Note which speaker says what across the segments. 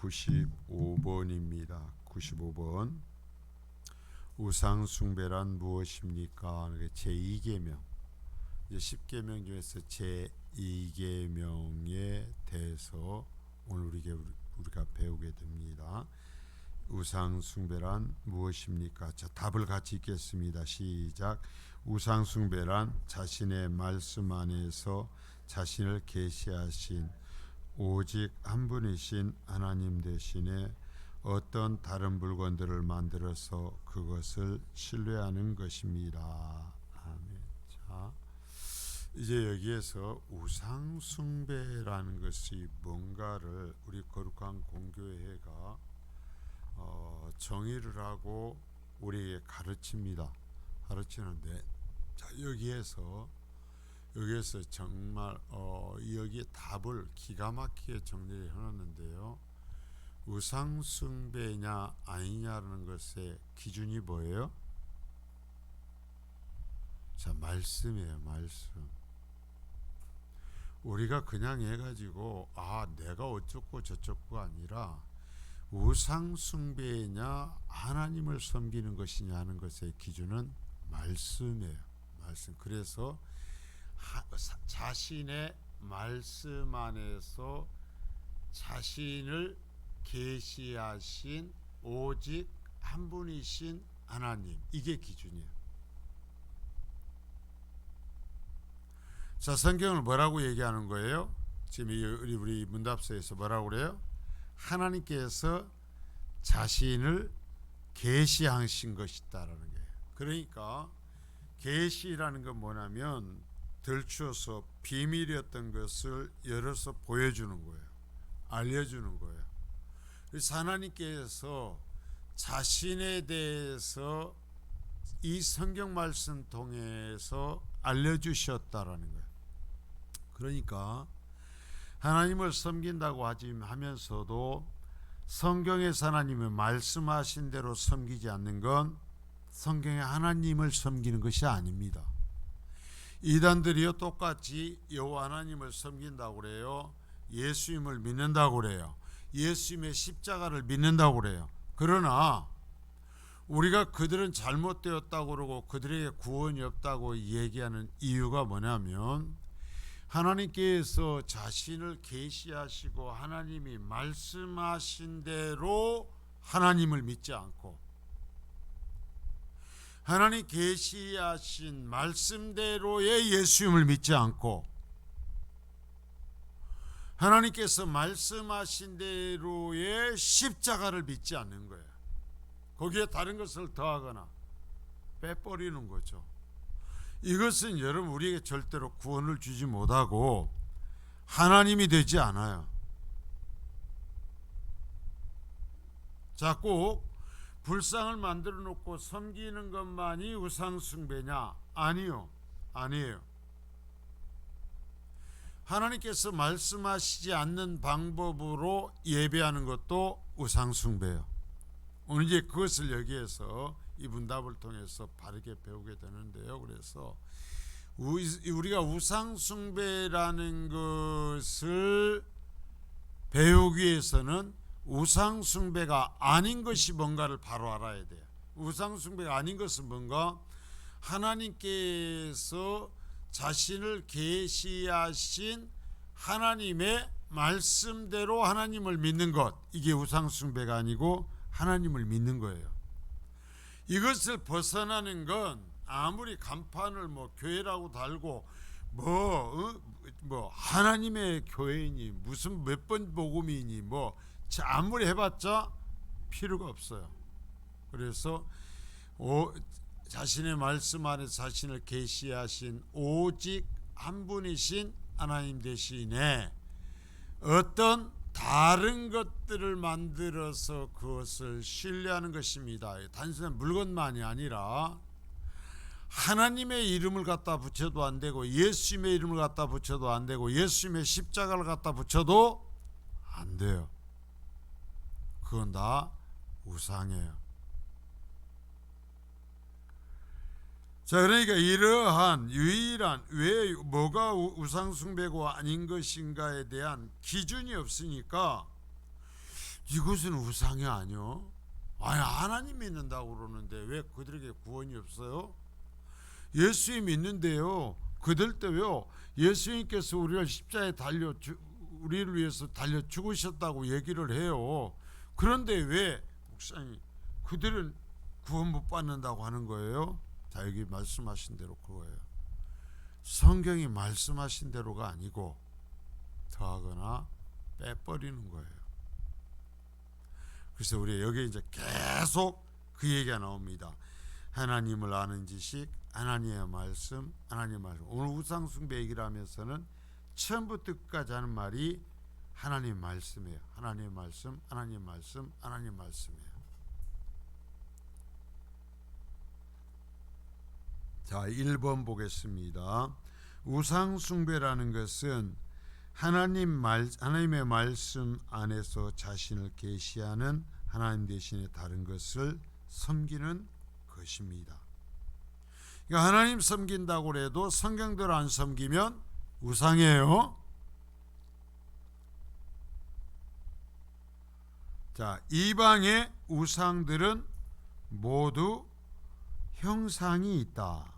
Speaker 1: 95번입니다. 95번. 우상 숭배란 무엇입니까? 제2계명. 이제 10계명 중에서 제2계명에 대해서 오늘 우리가 배우게 됩니다. 우상 숭배란 무엇입니까? 자, 답을 같이 읽겠습니다. 시작. 우상 숭배란 자신의 말씀 안에서 자신을 계시하신 오직 한 분이신 하나님 대신에 어떤 다른 물건들을 만들어서 그것을 신뢰하는 것입니다. 아멘. 자, 이제 여기에서 우상 숭배라는 것이 뭔가를 우리 거룩한 공교회가 정의를 하고 우리에게 가르치는데, 자, 여기에서 정말 여기에 답을 기가 막히게 정리를 해놨는데요. 우상 숭배냐 아니냐라는 것의 기준이 뭐예요? 자, 말씀이에요. 말씀. 우리가 그냥 해가지고 내가 어쩌고 저쩌고가 아니라 우상 숭배냐 하나님을 섬기는 것이냐 하는 것의 기준은 말씀이에요. 말씀. 그래서 자신의 말씀 안에서 자신을 계시하신 오직 한 분이신 하나님, 이게 기준이에요. 자, 성경을 뭐라고 얘기하는 거예요? 지금 우리 문답서에서 뭐라고 그래요? 하나님께서 자신을 계시하신 것이다라는 거예요. 그러니까 계시라는 건 뭐냐면 들추어서 비밀이었던 것을 열어서 보여주는 거예요. 알려주는 거예요. 그래서 하나님께서 자신에 대해서 이 성경 말씀 통해서 알려주셨다라는 거예요. 그러니까 하나님을 섬긴다고 하면서도 성경에서 하나님이 말씀하신 대로 섬기지 않는 건 성경의 하나님을 섬기는 것이 아닙니다. 이단들이요 똑같이 여호와 하나님을 섬긴다고 그래요. 예수님을 믿는다고 그래요. 예수님의 십자가를 믿는다고 그래요. 그러나 우리가 그들은 잘못되었다고 그러고 그들에게 구원이 없다고 얘기하는 이유가 뭐냐면 하나님께서 자신을 계시하시고 하나님이 말씀하신 대로 하나님을 믿지 않고 하나님 계시하신 말씀대로의 예수님을 믿지 않고 하나님께서 말씀하신 대로의 십자가를 믿지 않는 거예요. 거기에 다른 것을 더하거나 빼버리는 거죠. 이것은 여러분 우리에게 절대로 구원을 주지 못하고 하나님이 되지 않아요. 자, 꼭 불상을 만들어 놓고 섬기는 것만이 우상 숭배냐? 아니에요. 하나님께서 말씀하시지 않는 방법으로 예배하는 것도 우상 숭배예요. 오늘 이제 그것을 여기에서 이 문답을 통해서 바르게 배우게 되는데요. 그래서 우리가 우상 숭배라는 것을 배우기 위해서는 우상 숭배가 아닌 것이 뭔가를 바로 알아야 돼요. 우상 숭배가 아닌 것은 뭔가? 하나님께서 자신을 계시하신 하나님의 말씀대로 하나님을 믿는 것, 이게 우상 숭배가 아니고 하나님을 믿는 거예요. 이것을 벗어나는 건 아무리 간판을 교회라고 달고 하나님의 교회이니 무슨 몇 번 복음이니 아무리 해봤자 필요가 없어요. 그래서 자신의 말씀 안에서 자신을 계시하신 오직 한 분이신 하나님 대신에 어떤 다른 것들을 만들어서 그것을 신뢰하는 것입니다. 단순한 물건만이 아니라 하나님의 이름을 갖다 붙여도 안 되고 예수님의 이름을 갖다 붙여도 안 되고 예수님의 십자가를 갖다 붙여도 안 돼요. 그건 다 우상이에요. 자, 그러니까 이러한 유일한 왜 뭐가 우상 숭배고 아닌 것인가에 대한 기준이 없으니까 이것은 우상이 아니요. 아니 하나님 믿는다고 그러는데 왜 그들에게 구원이 없어요? 예수님 믿는데요. 그들 때요. 예수님께서 우리를 십자가에 우리를 위해서 달려 죽으셨다고 얘기를 해요. 그런데 왜 목사님 그들은 구원 못 받는다고 하는 거예요? 자, 여기 말씀하신 대로 그거예요. 성경이 말씀하신 대로가 아니고 더하거나 빼버리는 거예요. 그래서 우리 여기 이제 계속 그 얘기가 나옵니다. 하나님을 아는 지식, 하나님의 말씀, 하나님의 말씀. 오늘 우상숭배 얘기를 하면서는 처음부터 끝까지 하는 말이 하나님 말씀이에요. 하나님의 말씀, 하나님 말씀, 하나님 말씀이에요. 자, 1번 보겠습니다. 우상숭배라는 것은 하나님의 말씀 안에서 자신을 계시하는 하나님 대신에 다른 것을 섬기는 것입니다. 그러니까 하나님 섬긴다고 해도 성경대로 안 섬기면 우상이에요. 자, 이방의 우상들은 모두 형상이 있다.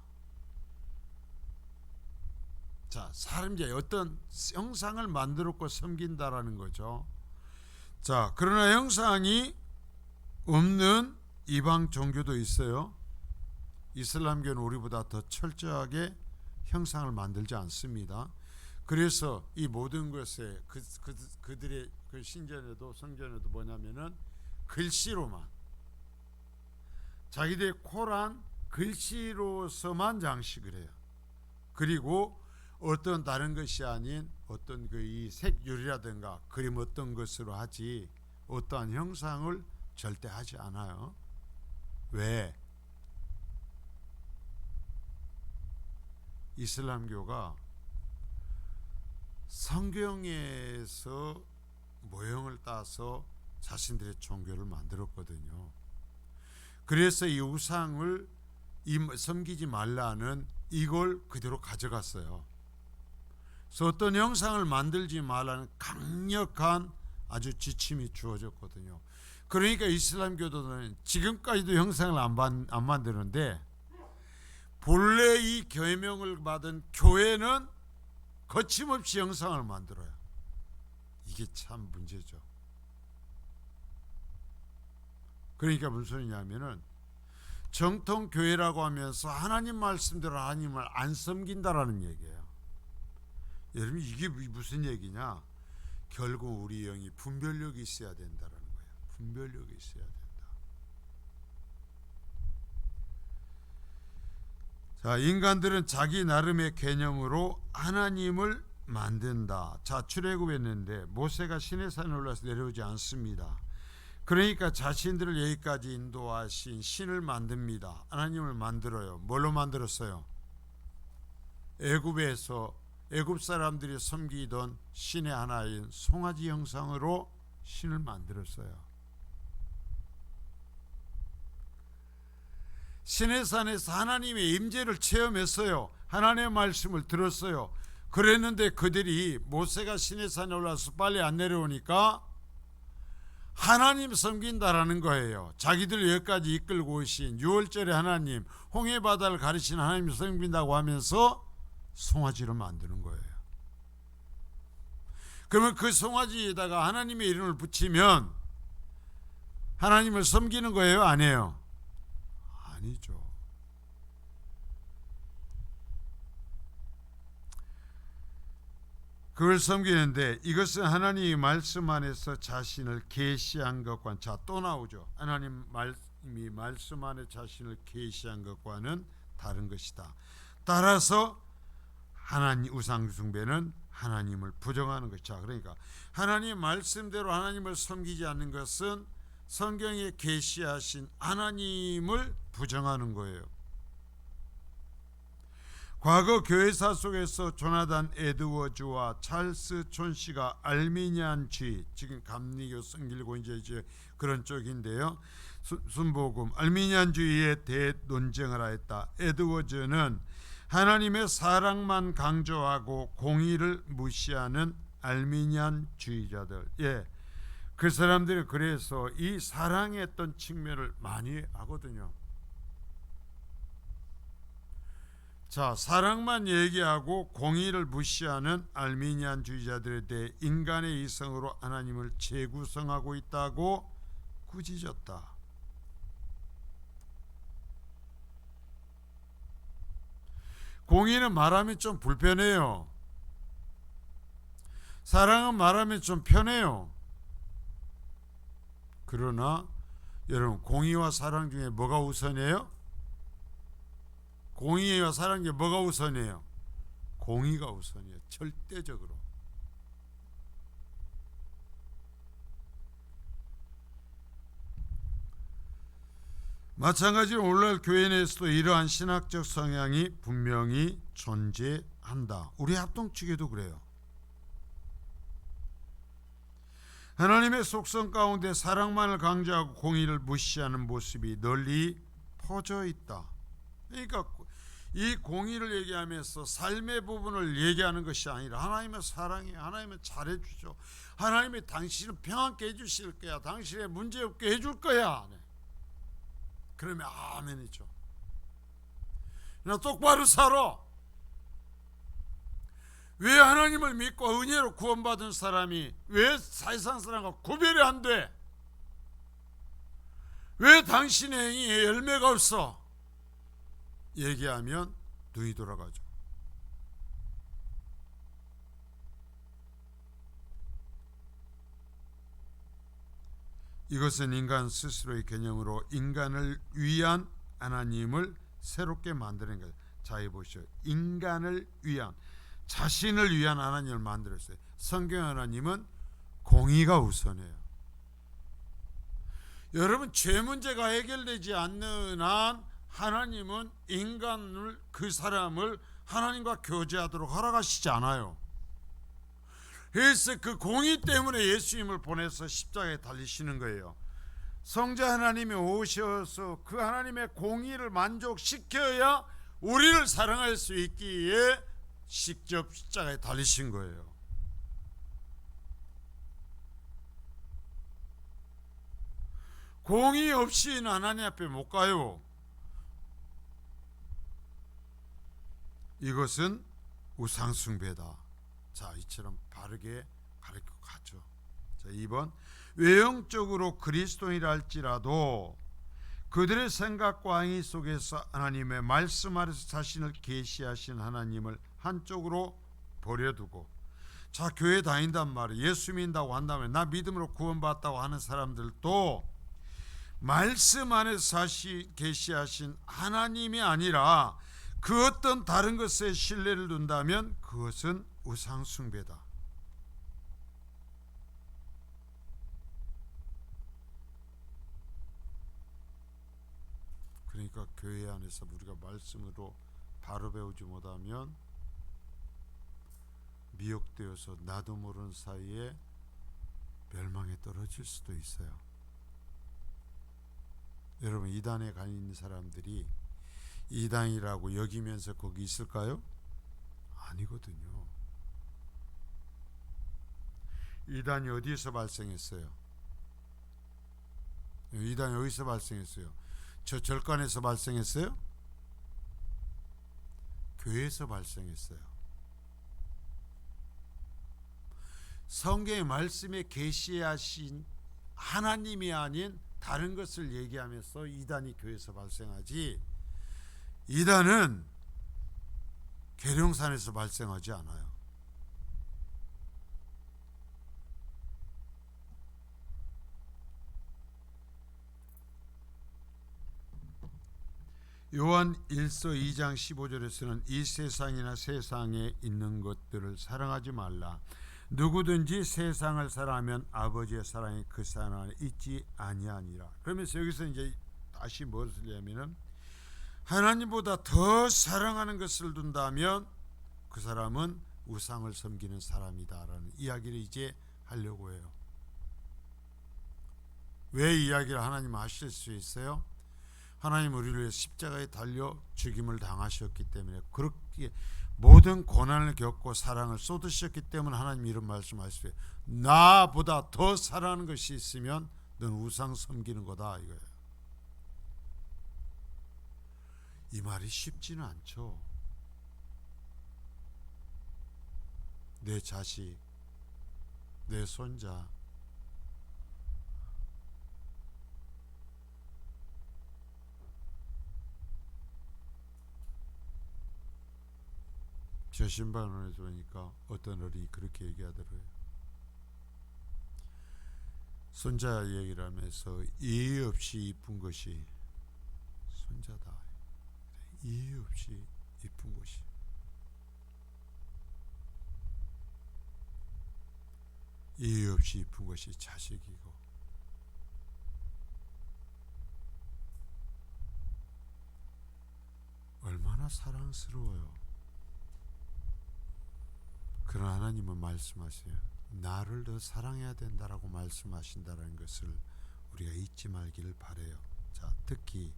Speaker 1: 자, 사람이 어떤 형상을 만들었고 섬긴다라는 거죠. 자, 그러나 형상이 없는 이방 종교도 있어요. 이슬람교는 우리보다 더 철저하게 형상을 만들지 않습니다. 그래서 이 모든 것에 그들의 그 신전에도 성전에도 뭐냐면은 글씨로만, 자기들의 코란 글씨로서만 장식을 해요. 그리고 어떤 다른 것이 아닌 어떤 그 이 색유리라든가 그림 어떤 것으로 하지 어떠한 형상을 절대 하지 않아요. 왜? 이슬람교가 성경에서 모형을 따서 자신들의 종교를 만들었거든요. 그래서 이 우상을 섬기지 말라는 이걸 그대로 가져갔어요. 그래서 어떤 형상을 만들지 말라는 강력한 아주 지침이 주어졌거든요. 그러니까 이슬람교도는 지금까지도 형상을 안 만드는데 본래 이 계명을 받은 교회는 거침없이 형상을 만들어요. 이게 참 문제죠. 그러니까 무슨 소리냐면은 정통 교회라고 하면서 하나님 말씀대로 하나님을 안 섬긴다라는 얘기예요. 여러분 이게 무슨 얘기냐? 결국 우리 영이 분별력이 있어야 된다라는 거예요. 분별력이 있어야 된다. 자, 인간들은 자기 나름의 개념으로 하나님을 만든다. 자, 출애굽했는데 모세가 시내산에 올라서 내려오지 않습니다. 그러니까 자신들을 여기까지 인도하신 신을 만듭니다. 하나님을 만들어요. 뭘로 만들었어요? 애굽 사람들이 섬기던 신의 하나인 송아지 형상으로 신을 만들었어요. 시내산에서 하나님의 임재를 체험했어요. 하나님의 말씀을 들었어요. 그랬는데 그들이 모세가 시내산에 올라서 빨리 안 내려오니까 하나님 섬긴다라는 거예요. 자기들 여기까지 이끌고 오신 6월절의 하나님, 홍해바다를 가르친 하나님 섬긴다고 하면서 송아지를 만드는 거예요. 그러면 그 송아지에다가 하나님의 이름을 붙이면 하나님을 섬기는 거예요? 아니에요? 아니죠. 그걸 섬기는데 이것은 하나님의 말씀 안에서 자신을 계시한 것과, 자, 또 나오죠. 하나님이 말씀 안에 자신을 계시한 것과는 다른 것이다. 따라서 하나님 우상 숭배는 하나님을 부정하는 것이죠. 그러니까 하나님 말씀대로 하나님을 섬기지 않는 것은 성경에 계시하신 하나님을 부정하는 거예요. 과거 교회사 속에서 조나단 에드워즈와 찰스 촌씨가 알미니안주의, 지금 감리교 성길고 이제 그런 쪽인데요. 순복음 알미니안주의에 대해 논쟁을 하였다. 에드워즈는 하나님의 사랑만 강조하고 공의를 무시하는 알미니안주의자들, 그 사람들이 그래서 이 사랑했던 측면을 많이 하거든요. 자, 사랑만 얘기하고 공의를 무시하는 알미니안주의자들에 대해 인간의 이성으로 하나님을 재구성하고 있다고 꾸짖었다. 공의는 말하면 좀 불편해요. 사랑은 말하면 좀 편해요. 그러나 여러분, 공의와 사랑 중에 뭐가 우선이에요? 공의와 사랑 중에 뭐가 우선이에요? 공의가 우선이에요. 절대적으로. 마찬가지로 오늘날 교회 내에서도 이러한 신학적 성향이 분명히 존재한다. 우리 합동측에도 그래요. 하나님의 속성 가운데 사랑만을 강조하고 공의를 무시하는 모습이 널리 퍼져 있다. 그러니까 이 공의를 얘기하면서 삶의 부분을 얘기하는 것이 아니라 하나님의 사랑이, 하나님은 잘해주죠. 하나님이 당신은 평안케 해주실 거야. 당신의 문제없게 해줄 거야. 네. 그러면 아멘이죠. 나 똑바로 살아. 왜 하나님을 믿고 은혜로 구원받은 사람이 왜 세상 사람과 구별이 안 돼? 왜 당신의 행위에 열매가 없어? 얘기하면 눈이 돌아가죠. 이것은 인간 스스로의 개념으로 인간을 위한 하나님을 새롭게 만드는 거예요. 자, 보시죠. 인간을 위한, 자신을 위한 하나님을 만들었어요. 성경 하나님은 공의가 우선이에요. 여러분, 죄 문제가 해결되지 않는 한 하나님은 인간을, 그 사람을 하나님과 교제하도록 허락하시지 않아요. 그래서 그 공의 때문에 예수님을 보내서 십자가에 달리시는 거예요. 성자 하나님이 오셔서 그 하나님의 공의를 만족시켜야 우리를 사랑할 수 있기에 직접 십자가에 달리신 거예요. 공의 없이는 하나님 앞에 못 가요. 이것은 우상숭배다. 자, 이처럼 바르게 가르쳐 가죠. 자, 2번, 외형적으로 그리스도인이라 할지라도 그들의 생각과 행위 속에서 하나님의 말씀 아래서 자신을 계시하신 하나님을 한쪽으로 버려두고, 자, 교회 다닌단 말이에요. 예수 믿는다고 한다면, 나 믿음으로 구원받았다고 하는 사람들도 말씀 안에서 계시하신 하나님이 아니라 그 어떤 다른 것에 신뢰를 둔다면 그것은 우상숭배다. 그러니까 교회 안에서 우리가 말씀으로 바로 배우지 못하면 미혹되어서 나도 모르는 사이에 멸망에 떨어질 수도 있어요. 여러분, 이단에 가 있는 사람들이 이단이라고 여기면서 거기 있을까요? 아니거든요. 이단이 어디에서 발생했어요? 이단이 어디서 발생했어요? 저 절간에서 발생했어요? 교회에서 발생했어요. 성경의 말씀에 계시하신 하나님이 아닌 다른 것을 얘기하면서 이단이 교회에서 발생하지, 이단은 계룡산에서 발생하지 않아요. 요한 1서 2장 15절에서는 이 세상이나 세상에 있는 것들을 사랑하지 말라. 누구든지 세상을 사랑하면 아버지의 사랑이 그 사람 안에 있지 아니하니라. 그러면서 여기서 이제 다시 무엇을 하냐면은, 하나님보다 더 사랑하는 것을 둔다면 그 사람은 우상을 섬기는 사람이다라는 이야기를 이제 하려고 해요. 왜 이야기를 하나님 하실 수 있어요? 하나님 우리를 위해 십자가에 달려 죽임을 당하셨기 때문에, 그렇게 모든 고난을 겪고 사랑을 쏟으셨기 때문에 하나님 이런 말씀하시어요. 나보다 더 사랑하는 것이 있으면 넌 우상 섬기는 거다 이거예요. 이 말이 쉽지는 않죠. 내 자식, 내 손자, 저 신방원에 보니까 어떤 어른이 그렇게 얘기하더라고요. 손자 얘기를 하면서 이해 없이 이쁜 것이 손자다. 이해 없이 이쁜 것이. 이해 없이 이쁜 것이 자식이고, 얼마나 사랑스러워요. 그러나 하나님은 말씀하세요. 나를 더 사랑해야 된다라고 말씀하신다는 것을 우리가 잊지 말기를 바라요. 자, 특히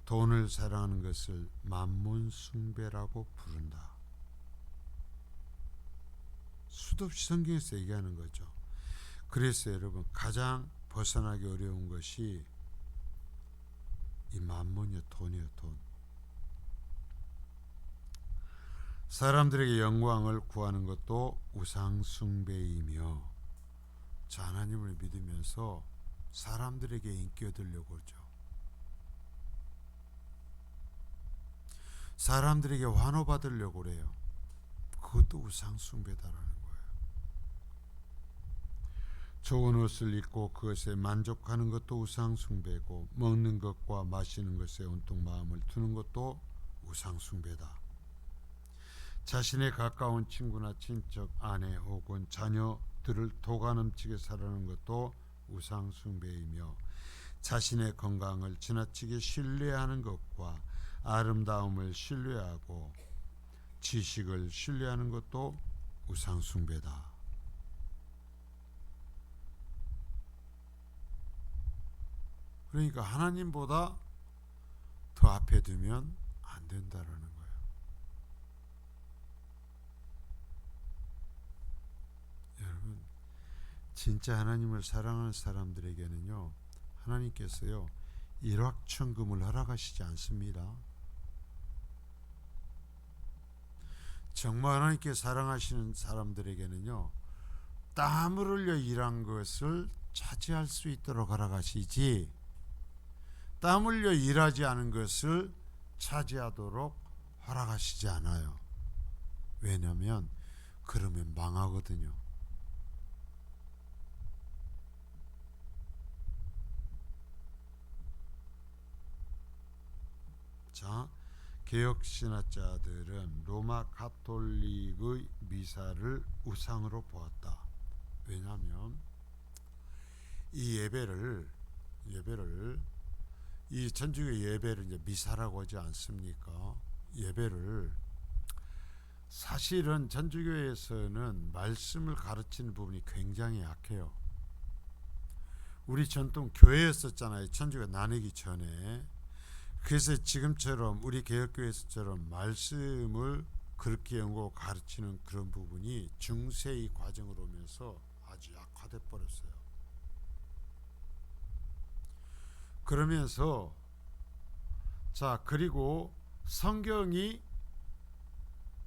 Speaker 1: 돈을 사랑하는 것을 만몬 숭배라고 부른다. 수도 없이 성경에서 얘기하는 거죠. 그래서 여러분 가장 벗어나기 어려운 것이 이 만몬이요, 돈이요, 돈. 사람들에게 영광을 구하는 것도 우상숭배이며, 자, 하나님을 믿으면서 사람들에게 인기 얻으려고 하죠. 사람들에게 환호받으려고 그래요. 그것도 우상숭배다라는 거예요. 좋은 옷을 입고 그것에 만족하는 것도 우상숭배고, 먹는 것과 마시는 것에 온통 마음을 두는 것도 우상숭배다. 자신의 가까운 친구나 친척, 아내 혹은 자녀들을 도가 넘치게 살아가는 것도 우상숭배이며, 자신의 건강을 지나치게 신뢰하는 것과 아름다움을 신뢰하고 지식을 신뢰하는 것도 우상숭배다. 그러니까 하나님보다 더 앞에 두면 안 된다라는 거예요. 여러분, 진짜 하나님을 사랑하는 사람들에게는요, 하나님께서요 일확천금을 허락하시지 않습니다. 정말 하나님께 사랑하시는 사람들에게는요, 땀을 흘려 일한 것을 차지할 수 있도록 허락하시지, 땀 흘려 일하지 않은 것을 차지하도록 허락하시지 않아요. 왜냐하면 그러면 망하거든요. 자, 개혁신학자들은 로마 가톨릭의 미사를 우상으로 보았다. 왜냐하면 이 예배를 이 천주교 예배를 이제 미사라고 하지 않습니까? 예배를 사실은 천주교에서는 말씀을 가르치는 부분이 굉장히 약해요. 우리 전통 교회였었잖아요. 천주교 나뉘기 전에. 그래서 지금처럼 우리 개혁교회에서처럼 말씀을 그렇게 연구하고 가르치는 그런 부분이 중세의 과정으로 오면서 아주 약화돼 버렸어요. 그러면서 자, 그리고 성경이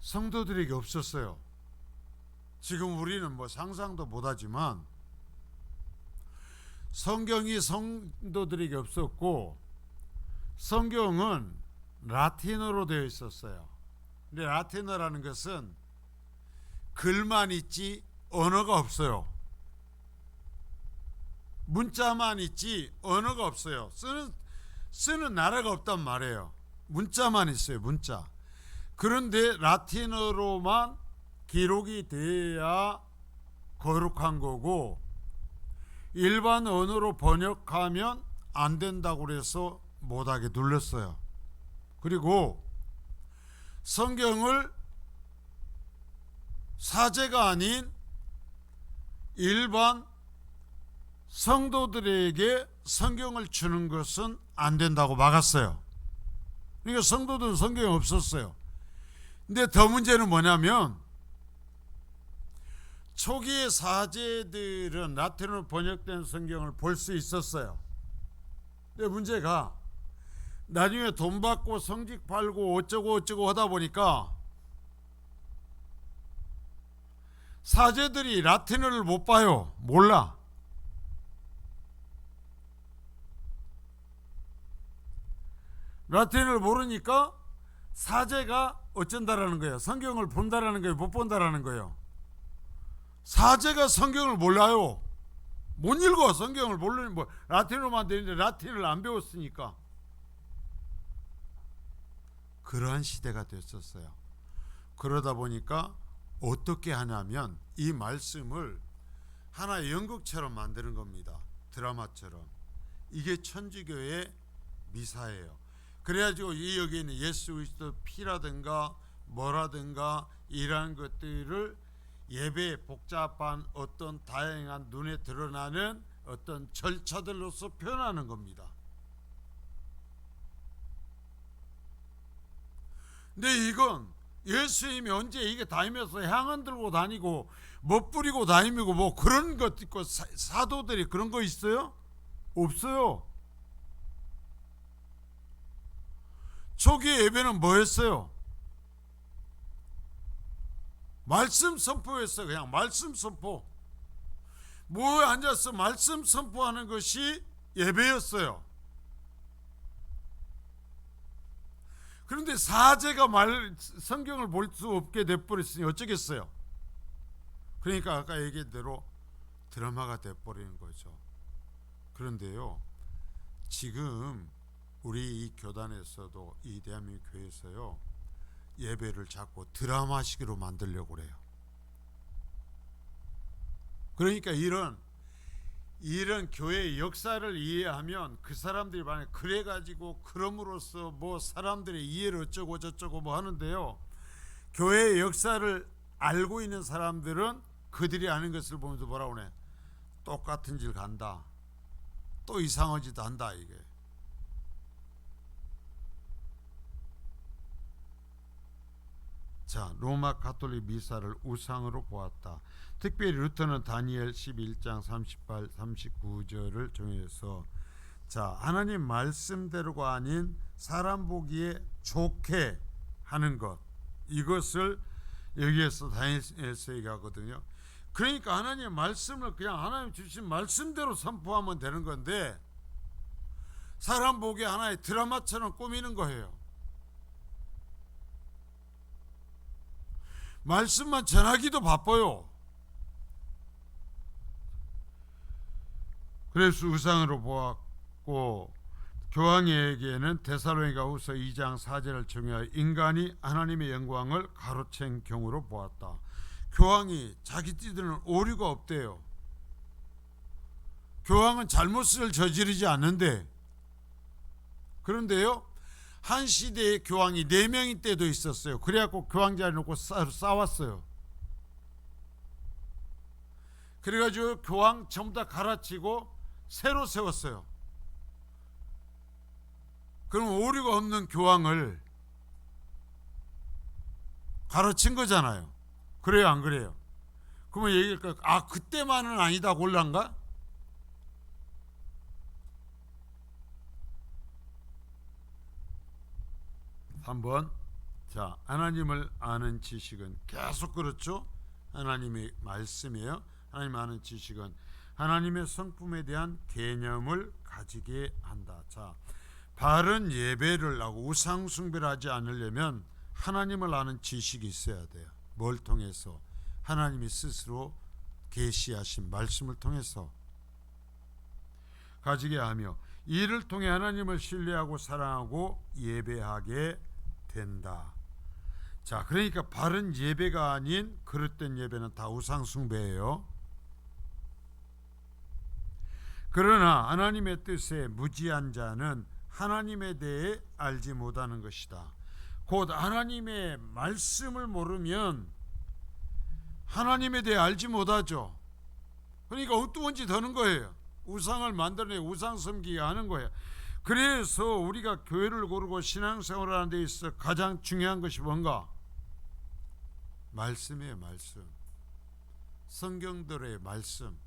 Speaker 1: 성도들에게 없었어요. 지금 우리는 뭐 상상도 못하지만 성경이 성도들에게 없었고, 성경은 라틴어로 되어 있었어요. 근데 라틴어라는 것은 글만 있지 언어가 없어요. 문자만 있지 언어가 없어요. 쓰는 나라가 없단 말이에요. 문자만 있어요. 문자. 그런데 라틴어로만 기록이 돼야 거룩한 거고, 일반 언어로 번역하면 안 된다고 그래서 못하게 눌렀어요. 그리고 성경을 사제가 아닌 일반 성도들에게 성경을 주는 것은 안 된다고 막았어요. 그러니까 성도들은 성경이 없었어요. 근데 더 문제는 뭐냐면 초기의 사제들은 라틴어로 번역된 성경을 볼 수 있었어요. 근데 문제가 나중에 돈 받고 성직 팔고 어쩌고 하다 보니까 사제들이 라틴어를 못 봐요. 몰라. 라틴어를 모르니까 사제가 어쩐다라는 거예요. 성경을 본다라는 거예요. 못 본다라는 거예요. 사제가 성경을 몰라요. 못 읽어. 성경을 모르는 뭐 라틴어만 되는데 라틴어를 안 배웠으니까. 그러한 시대가 됐었어요. 그러다 보니까 어떻게 하냐면 이 말씀을 하나의 연극처럼 만드는 겁니다. 드라마처럼. 이게 천주교의 미사예요. 그래가지고 이 여기 있는 예수 그리스도 피라든가 뭐라든가 이러한 것들을 예배의 복잡한 어떤 다양한 눈에 드러나는 어떤 절차들로서 표현하는 겁니다. 근데 이건 예수님이 언제 이게 다니면서 향은 들고 다니고 못 뿌리고 다니고 뭐 그런 것 있고 사도들이 그런 거 있어요? 없어요. 초기 예배는 뭐였어요? 말씀 선포였어요. 그냥 말씀 선포. 뭐에 앉아서 말씀 선포하는 것이 예배였어요. 그런데 사제가 성경을 볼 수 없게 돼버렸으니 어쩌겠어요. 그러니까 아까 얘기한 대로 드라마가 돼버리는 거죠. 그런데요, 지금 우리 이 교단에서도 이 대한민국 교회에서요, 예배를 자꾸 드라마식으로 만들려고 그래요. 그러니까 이런 교회의 역사를 이해하면 그 사람들이 만약 그래가지고 그럼으로써 뭐 사람들의 이해를 어쩌고 저쩌고 뭐 하는데요, 교회의 역사를 알고 있는 사람들은 그들이 아는 것을 보면서 뭐라고 그래? 똑같은 길 간다. 또 이상하지도 않다 이게. 자, 로마 가톨릭 미사를 우상으로 보았다. 특별히 루터는 다니엘 11장 38, 39절을 정해서 자, 하나님 말씀대로가 아닌 사람 보기에 좋게 하는 것, 이것을 여기에서 다니엘서 얘기하거든요. 그러니까 하나님 말씀을 그냥 하나님 주신 말씀대로 선포하면 되는 건데 사람 보기에 하나의 드라마처럼 꾸미는 거예요. 말씀만 전하기도 바빠요. 그래서 우상으로 보았고, 교황에게는 데살로니가후서 2장 4절을 정하여 인간이 하나님의 영광을 가로챈 경우로 보았다. 교황이 자기 띠들은 오류가 없대요. 교황은 잘못을 저지르지 않는데, 그런데요, 한 시대의 교황이 4명일 때도 있었어요. 그래갖고 교황 자리에 놓고 싸웠어요. 그래가지고 교황 전부 다 갈아치고 새로 세웠어요. 그럼 오류가 없는 교황을 가르친 거잖아요. 그래요, 안 그래요? 그러면 얘기할까? 아, 그때만은 아니다 곤란가? 한번 자, 하나님을 아는 지식은 계속 그렇죠. 하나님의 말씀이에요. 하나님 아는 지식은 하나님의 성품에 대한 개념을 가지게 한다. 자, 바른 예배를 하고 우상 숭배를 하지 않으려면 하나님을 아는 지식이 있어야 돼요. 뭘 통해서? 하나님이 스스로 계시하신 말씀을 통해서 가지게 하며 이를 통해 하나님을 신뢰하고 사랑하고 예배하게 된다. 자, 그러니까 바른 예배가 아닌 그릇된 예배는 다 우상 숭배예요. 그러나 하나님의 뜻에 무지한 자는 하나님에 대해 알지 못하는 것이다. 곧 하나님의 말씀을 모르면 하나님에 대해 알지 못하죠. 그러니까 엉뚱한 짓 하는 거예요. 우상을 만들어내 우상 섬기게 하는 거예요. 그래서 우리가 교회를 고르고 신앙생활을 하는 데 있어 가장 중요한 것이 뭔가? 말씀이에요. 말씀. 성경들의 말씀.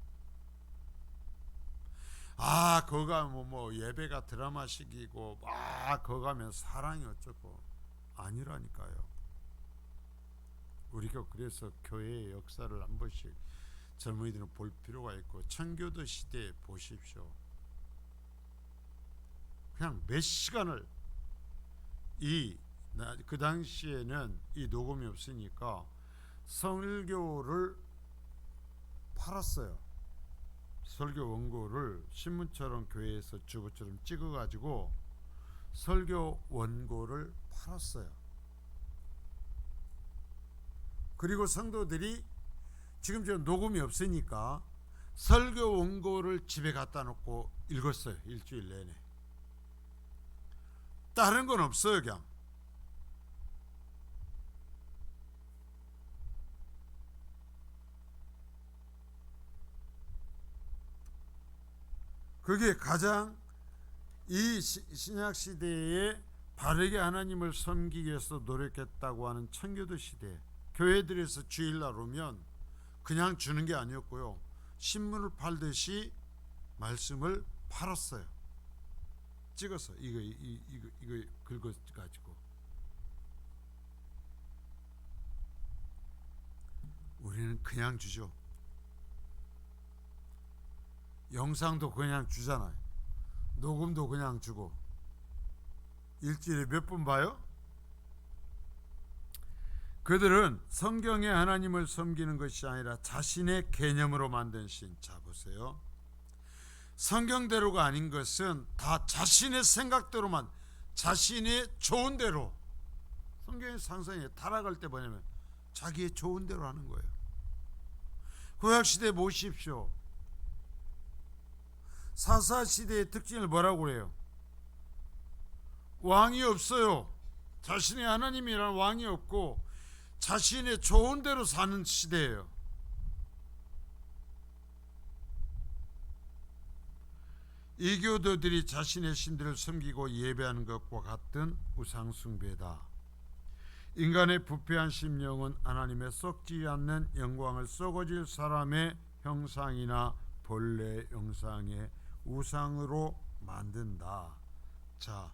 Speaker 1: 거거 가면 뭐 예배가 드라마식이고 거거 가면 사랑이 어쩌고 아니라니까요. 우리가 그래서 교회의 역사를 한 번씩 젊은이들은 볼 필요가 있고, 청교도 시대에 보십시오. 그냥 몇 시간을 그 당시에는 이 녹음이 없으니까 설교를 팔았어요. 설교 원고를 신문처럼 교회에서 주보처럼 찍어가지고 설교 원고를 팔았어요. 그리고 성도들이 지금 녹음이 없으니까 설교 원고를 집에 갖다 놓고 읽었어요. 일주일 내내. 다른 건 없어요. 그냥 그게 가장 이 신약 시대에 바르게 하나님을 섬기기 위해서 노력했다고 하는 청교도 시대, 교회들에서 주일날 오면 그냥 주는 게 아니었고요, 신문을 팔듯이 말씀을 팔았어요. 찍어서 이거 긁어가지고. 우리는 그냥 주죠. 영상도 그냥 주잖아요. 녹음도 그냥 주고. 일주일에 몇 분 봐요? 그들은 성경에 하나님을 섬기는 것이 아니라 자신의 개념으로 만든 신. 자 보세요. 성경대로가 아닌 것은 다 자신의 생각대로만, 자신의 좋은 대로. 성경의 상상이 타락할 때 뭐냐면 자기의 좋은 대로 하는 거예요. 구약시대 보십시오. 사사시대의 특징을 뭐라고 그래요? 왕이 없어요. 자신의 하나님이라는 왕이 없고 자신의 좋은 대로 사는 시대예요. 이교도들이 자신의 신들을 섬기고 예배하는 것과 같은 우상숭배다. 인간의 부패한 심령은 하나님의 썩지 않는 영광을 썩어질 사람의 형상이나 본래 형상의 우상으로 만든다. 자,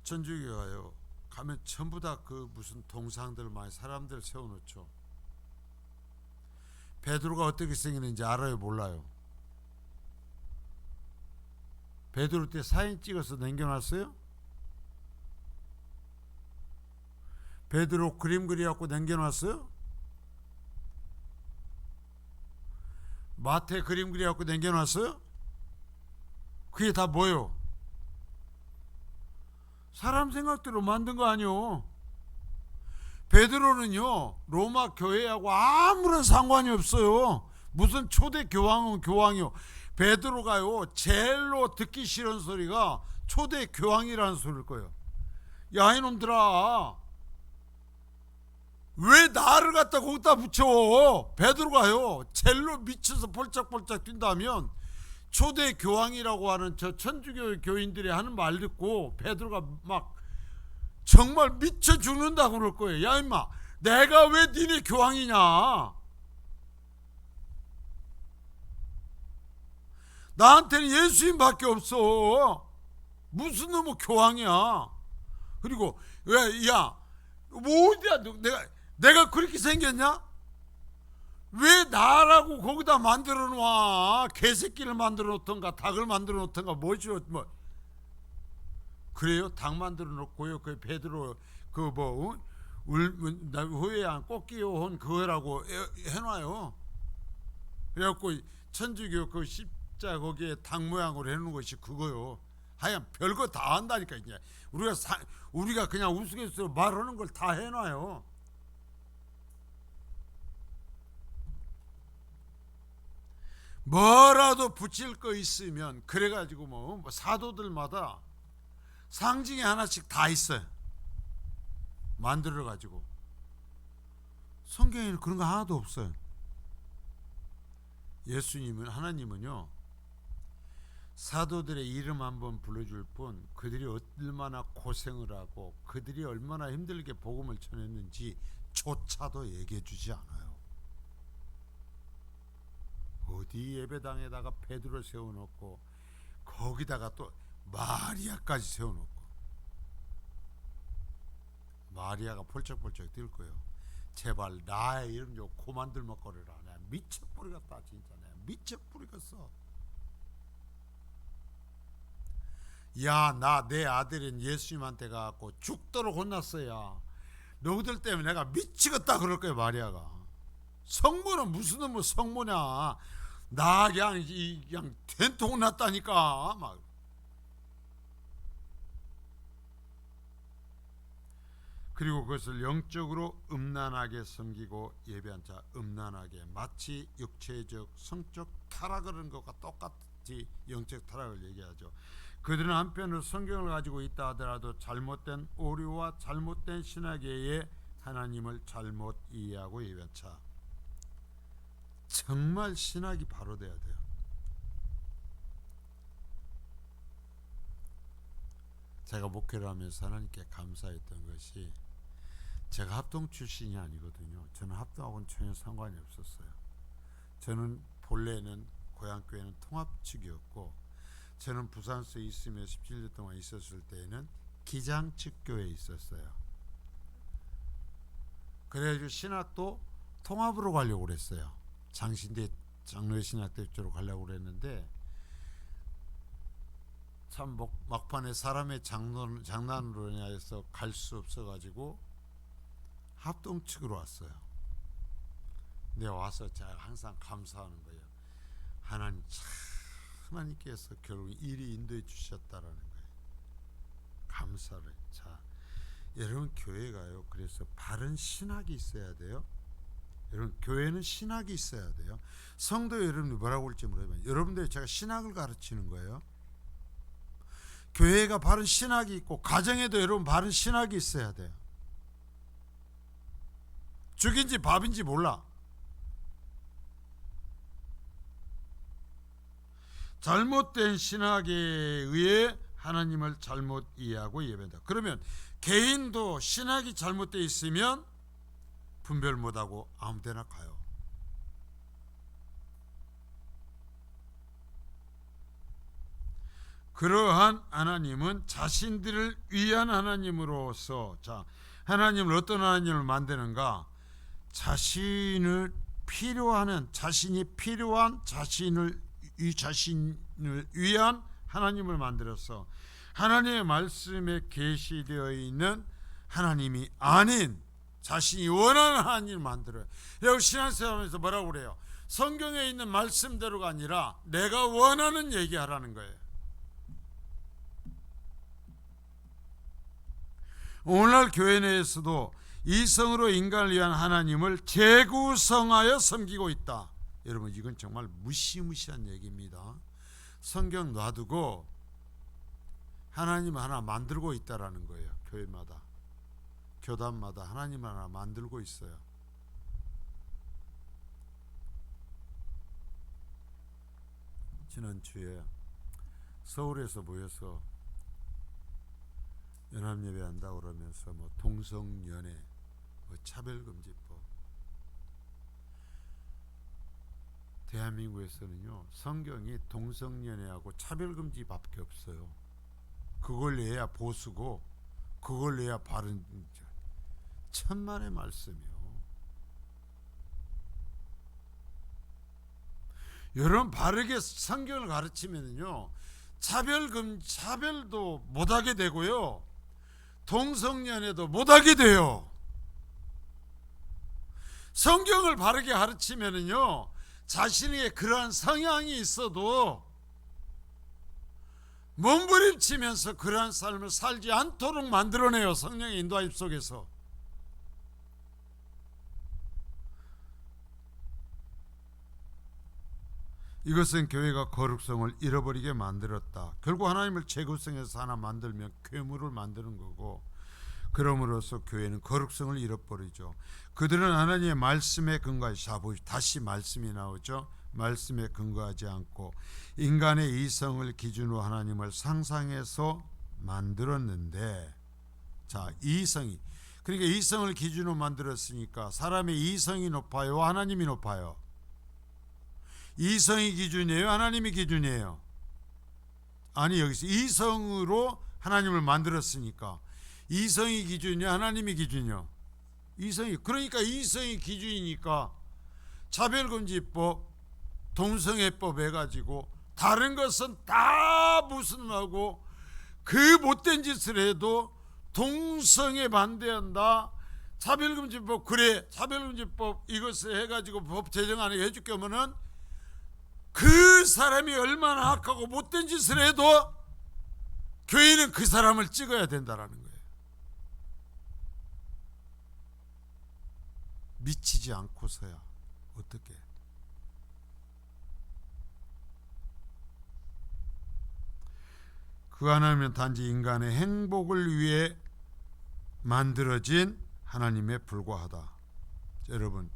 Speaker 1: 천주교가요 가면 전부 다 그 무슨 동상들 많이 사람들 세워놓죠. 베드로가 어떻게 생겼는지 알아요, 몰라요? 베드로 때 사진 찍어서 남겨놨어요? 베드로 그림 그려갖고 남겨놨어요? 마태 그림 그려갖고 남겨놨어요? 그게 다 뭐요? 사람 생각대로 만든 거 아니요. 베드로는요 로마 교회하고 아무런 상관이 없어요. 무슨 초대 교황은 교황이요. 베드로가요 제일로 듣기 싫은 소리가 초대 교황이라는 소리일 거예요. 야 이놈들아, 왜 나를 갖다 거기다 붙여? 베드로가요 제일로 미쳐서 볼짝볼짝 뛴다면 초대 교황이라고 하는 저 천주교 교인들이 하는 말 듣고 베드로가 막 정말 미쳐 죽는다고 그럴 거예요. 야 임마, 내가 왜 니네 교황이냐? 나한테는 예수님밖에 없어. 무슨 놈의 교황이야? 그리고 왜, 야, 뭐 어디야? 내가 그렇게 생겼냐? 왜 나라고 거기다 만들어 놔? 개새끼를 만들어 놓던가 닭을 만들어 놓던가 뭐죠? 뭐 그래요? 닭 만들어 놓고요. 그 베드로 그 뭐 후회한 꽃기호혼 그거라고 해놔요. 그래갖고 천주교 그 십자 거기에 닭 모양으로 해놓은 것이 그거요. 하여간 별거 다 한다니까. 이제 우리가 그냥 우스갯소리로 말하는 걸 다 해놔요. 뭐라도 붙일 거 있으면 그래가지고 뭐 사도들마다 상징이 하나씩 다 있어요. 만들어가지고. 성경에는 그런 거 하나도 없어요. 예수님은, 하나님은요 사도들의 이름 한번 불러줄 뿐 그들이 얼마나 고생을 하고 그들이 얼마나 힘들게 복음을 전했는지 조차도 얘기해 주지 않아요. 어디 예배당에다가 베드로 세워놓고 거기다가 또 마리아까지 세워놓고 마리아가 펄쩍펄쩍 뛸 거예요. 제발 나의 이름 좀 그만 들먹거리라. 내가 미쳐버리겠다. 진짜 내가 미쳐버리겠어. 야, 나 내 아들인 예수님한테 가갖고 죽도록 혼났어요. 너희들 때문에 내가 미치겠다 그럴 거예요. 마리아가. 성모는 무슨 놈의 성모냐. 나 그냥 된통 났다니까. 막. 그리고 그것을 영적으로 음란하게 섬기고 예배한 자, 음란하게 마치 육체적 성적 타락을 한 것과 똑같이 영적 타락을 얘기하죠. 그들은 한편으로 성경을 가지고 있다 하더라도 잘못된 오류와 잘못된 신학에 하나님을 잘못 이해하고 예배한 자, 정말 신학이 바로 돼야 돼요. 제가 목회를 하면서 하나님께 감사했던 것이, 제가 합동 출신이 아니거든요. 저는 합동하고는 전혀 상관이 없었어요. 저는 본래는 고향교회는 통합측이었고, 저는 부산서에 있으며 17년 동안 있었을 때에는 기장측 교회에 있었어요. 그래가지고 신학도 통합으로 가려고 그랬어요. 장신대 장로회 신학대 쪽으로 가려고 그랬는데, 참 막판에 사람의 장난으로 인해서 갈 수 없어가지고 합동 측으로 왔어요. 근데 와서 제가 항상 감사하는 거예요. 하나님께서 결국 이리 인도해 주셨다라는 거예요. 감사를. 자, 여러분 교회가요, 그래서 바른 신학이 있어야 돼요. 여러분 교회는 신학이 있어야 돼요. 성도 여러분이 뭐라고 할지 모르지만 여러분들이 제가 신학을 가르치는 거예요. 교회가 바른 신학이 있고 가정에도 여러분 바른 신학이 있어야 돼요. 죽인지 밥인지 몰라. 잘못된 신학에 의해 하나님을 잘못 이해하고 예배한다. 그러면 개인도 신학이 잘못되어 있으면 분별 못하고 아무 데나 가요. 그러한 하나님은 자신들을 위한 하나님으로서, 자, 하나님을 어떤 하나님을 만드는가? 자신이 필요한 자신을 위한 하나님을 만들어서 하나님의 말씀에 계시되어 있는 하나님이 아닌 자신이 원하는 하나님을 만들어요. 여러분 신앙생활에서 뭐라고 그래요? 성경에 있는 말씀대로가 아니라 내가 원하는 얘기하라는 거예요. 오늘날 교회 내에서도 이성으로 인간을 위한 하나님을 재구성하여 섬기고 있다. 여러분 이건 정말 무시무시한 얘기입니다. 성경 놔두고 하나님 하나 만들고 있다라는 거예요. 교회마다, 교단마다 하나님 하나 만들고 있어요. 지난주에 서울에서 모여서 연합예배 한다고 그러면서 동성연애, 차별금지법, 대한민국에서는요 성경이 동성연애하고 차별금지밖에 없어요. 그걸 내야 보수고 그걸 내야 바른, 천만의 말씀이요. 여러분 바르게 성경을 가르치면요 차별도 못하게 되고요 동성연애도 못하게 돼요. 성경을 바르게 가르치면요 자신에게 그러한 성향이 있어도 몸부림치면서 그러한 삶을 살지 않도록 만들어내요. 성령의 인도하심 속에서. 이것은 교회가 거룩성을 잃어버리게 만들었다. 결국 하나님을 재구성해서 하나 만들면 괴물을 만드는 거고, 그럼으로써 교회는 거룩성을 잃어버리죠. 그들은 하나님의 말씀에 근거하지, 다시 말씀이 나오죠. 말씀에 근거하지 않고 인간의 이성을 기준으로 하나님을 상상해서 만들었는데, 자, 이성이 그러니까 이성을 기준으로 만들었으니까 사람의 이성이 높아요, 하나님이 높아요? 이성이 기준이에요, 하나님이 기준이에요? 아니, 여기서 이성으로 하나님을 만들었으니까 이성이 기준이요, 하나님이 기준이요? 이성이. 그러니까 이성이 기준이니까 차별금지법, 동성애법 해가지고 다른 것은 다 무슨 하고 그 못된 짓을 해도 동성애 반대한다, 차별금지법, 그래 차별금지법 이것을 해가지고 법 제정하게 해줄게 하면은 그 사람이 얼마나 악하고 못된 짓을 해도 교회는 그 사람을 찍어야 된다라는 거예요. 미치지 않고서야 어떻게? 그 하나님은 단지 인간의 행복을 위해 만들어진 하나님에 불과하다. 여러분,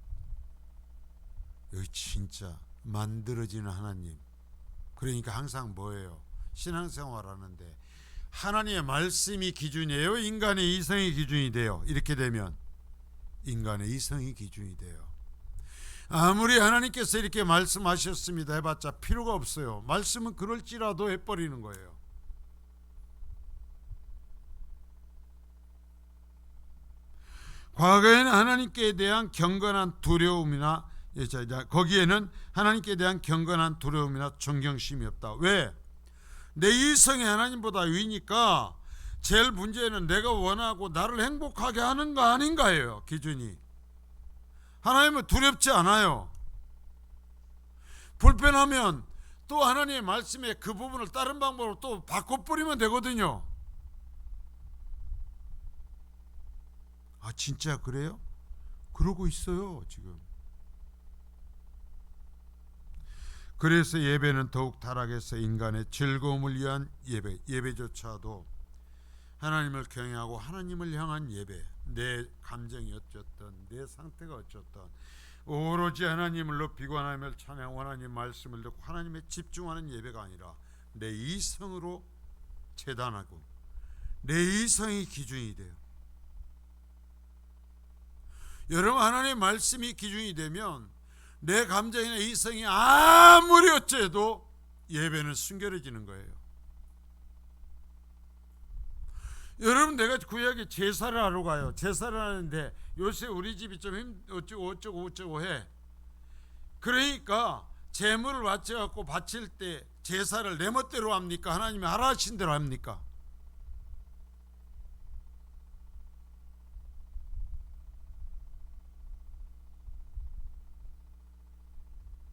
Speaker 1: 여기 진짜 만들어지는 하나님. 그러니까 항상 뭐예요? 신앙생활 하는데 하나님의 말씀이 기준이에요, 인간의 이성이 기준이 돼요? 이렇게 되면 인간의 이성이 기준이 돼요. 아무리 하나님께서 이렇게 말씀하셨습니다 해봤자 필요가 없어요. 말씀은 그럴지라도 해버리는 거예요. 과거에는 하나님께 대한 경건한 두려움이나 거기에는 하나님께 대한 경건한 두려움이나 존경심이 없다. 왜? 내 이성이 하나님보다 위니까 제일 문제는 내가 원하고 나를 행복하게 하는 거 아닌가예요, 기준이. 하나님은 두렵지 않아요. 불편하면 또 하나님의 말씀에 그 부분을 다른 방법으로 또 바꿔버리면 되거든요. 아, 진짜 그래요? 그러고 있어요, 지금. 그래서 예배는 더욱 타락해서 인간의 즐거움을 위한 예배조차도 하나님을 경외하고 하나님을 향한 예배, 내 감정이 어쨌든 내 상태가 어쨌든 오로지 하나님을 높이고 하나님을 찬양하고 하나님 말씀을 듣고 하나님에 집중하는 예배가 아니라 내 이성으로 재단하고 내 이성이 기준이 돼요. 여러분, 하나님의 말씀이 기준이 되면 내 감정이나 이성이 아무리 어째도 예배는 순결해지는 거예요. 여러분, 내가 구약에 제사를 하러 가요. 제사를 하는데 요새 우리 집이 좀 어쩌고 해. 그러니까 제물을 바쳐갖고 바칠 때 제사를 내 멋대로 합니까? 하나님이 하라 하신 대로 합니까?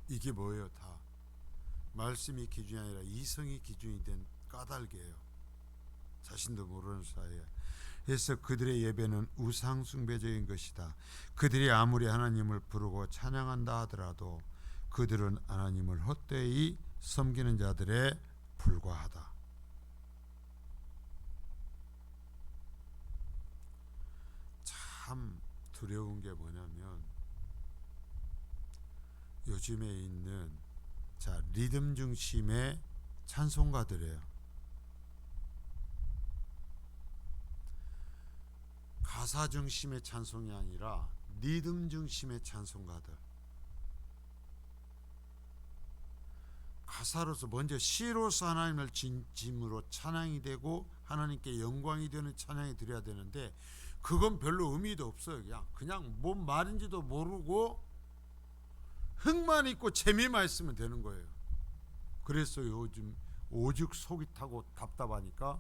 Speaker 1: 이게 뭐예요? 다 말씀이 기준이 아니라 이성이 기준이 된 까닭이에요. 자신도 모르는 사이에. 그래서 그들의 예배는 우상 숭배적인 것이다. 그들이 아무리 하나님을 부르고 찬양한다 하더라도 그들은 하나님을 헛되이 섬기는 자들에 불과하다. 참 두려운 게 뭐냐면 요즘에 있는 리듬 중심의 찬송가들이에요. 가사 중심의 찬송이 아니라 리듬 중심의 찬송가들. 가사로서 먼저 시로서 하나님을 진심으로 찬양이 되고 하나님께 영광이 되는 찬양이 드려야 되는데 그건 별로 의미도 없어요. 그냥 뭔 말인지도 모르고 흥만 있고 재미만 있으면 되는 거예요. 그래서 요즘 오죽 속이 타고 답답하니까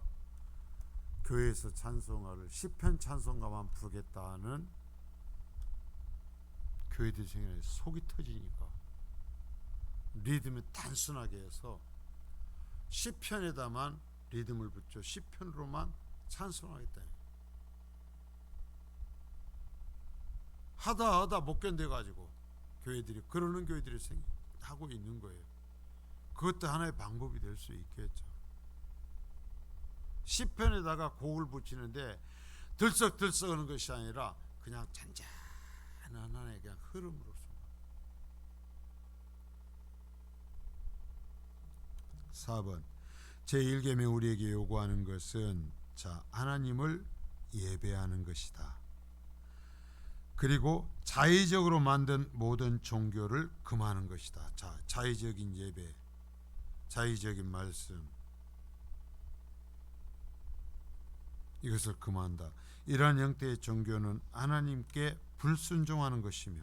Speaker 1: 교회에서 찬송가를 시편 찬송가만 부르겠다는 교회들 중에 속이 터지니까 리듬을 단순하게 해서 시편에다만 리듬을 붙여 시편으로만 찬송하겠다. 하다 못 견뎌가지고 교회들이 그러는 교회들이 하고 있는 거예요. 그것도 하나의 방법이 될 수 있겠죠. 시편에다가 곡을 붙이는데 들썩들썩 하는 것이 아니라 그냥 잔잔한 하나의 그냥 흐름으로서. 4번 제1계명 우리에게 요구하는 것은 하나님을 예배하는 것이다. 그리고 자의적으로 만든 모든 종교를 금하는 것이다. 자, 자의적인 예배, 자의적인 말씀, 이것을 금한다. 이러한 형태의 종교는 하나님께 불순종하는 것이며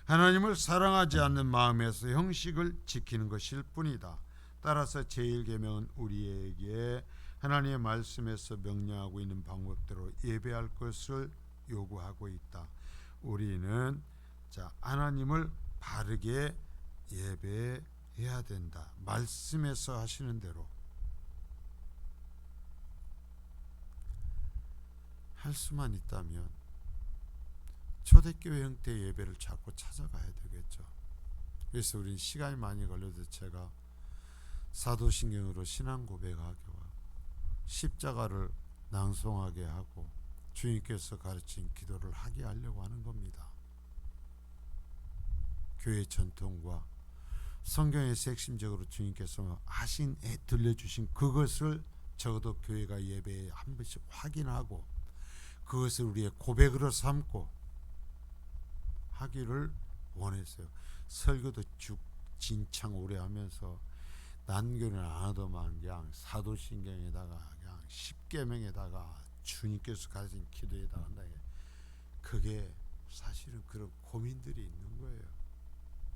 Speaker 1: 하나님을 사랑하지 않는 마음에서 형식을 지키는 것일 뿐이다. 따라서 제1계명은 우리에게 하나님의 말씀에서 명령하고 있는 방법대로 예배할 것을 요구하고 있다. 우리는 하나님을 바르게 예배해야 된다. 말씀에서 하시는 대로 할 수만 있다면 초대교회 형태의 예배를 자꾸 찾아가야 되겠죠. 그래서 우리는 시간이 많이 걸려도 제가 사도신경으로 신앙 고백하고 십자가를 낭송하게 하고 주님께서 가르친 기도를 하게 하려고 하는 겁니다. 교회 전통과 성경에서 핵심적으로 주님께서 하신 들려주신 그것을 적어도 교회가 예배에 한 번씩 확인하고 그것을 우리의 고백으로 삼고 하기를 원했어요. 설교도 쭉 진창 오래 하면서 난교는 안 하더만 그냥 사도신경에다가 그냥 십계명에다가 주님께서 가르친 기도에다가 한다. 그게 사실은 그런 고민들이 있는 거예요.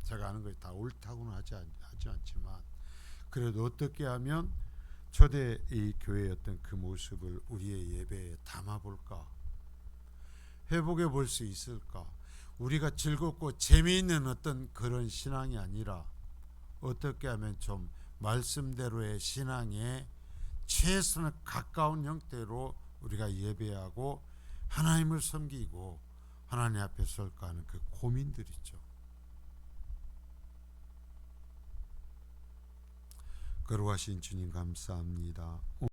Speaker 1: 제가 하는 것이 다 옳다고는 하지 않지만 그래도 어떻게 하면 초대 이 교회의 그 모습을 우리의 예배에 담아볼까? 회복해 볼 수 있을까? 우리가 즐겁고 재미있는 그런 신앙이 아니라 어떻게 하면 좀 말씀대로의 신앙에 최선을 가까운 형태로 우리가 예배하고 하나님을 섬기고 하나님 앞에 설까 하는 그 고민들 있죠. 거룩하신 주님 감사합니다.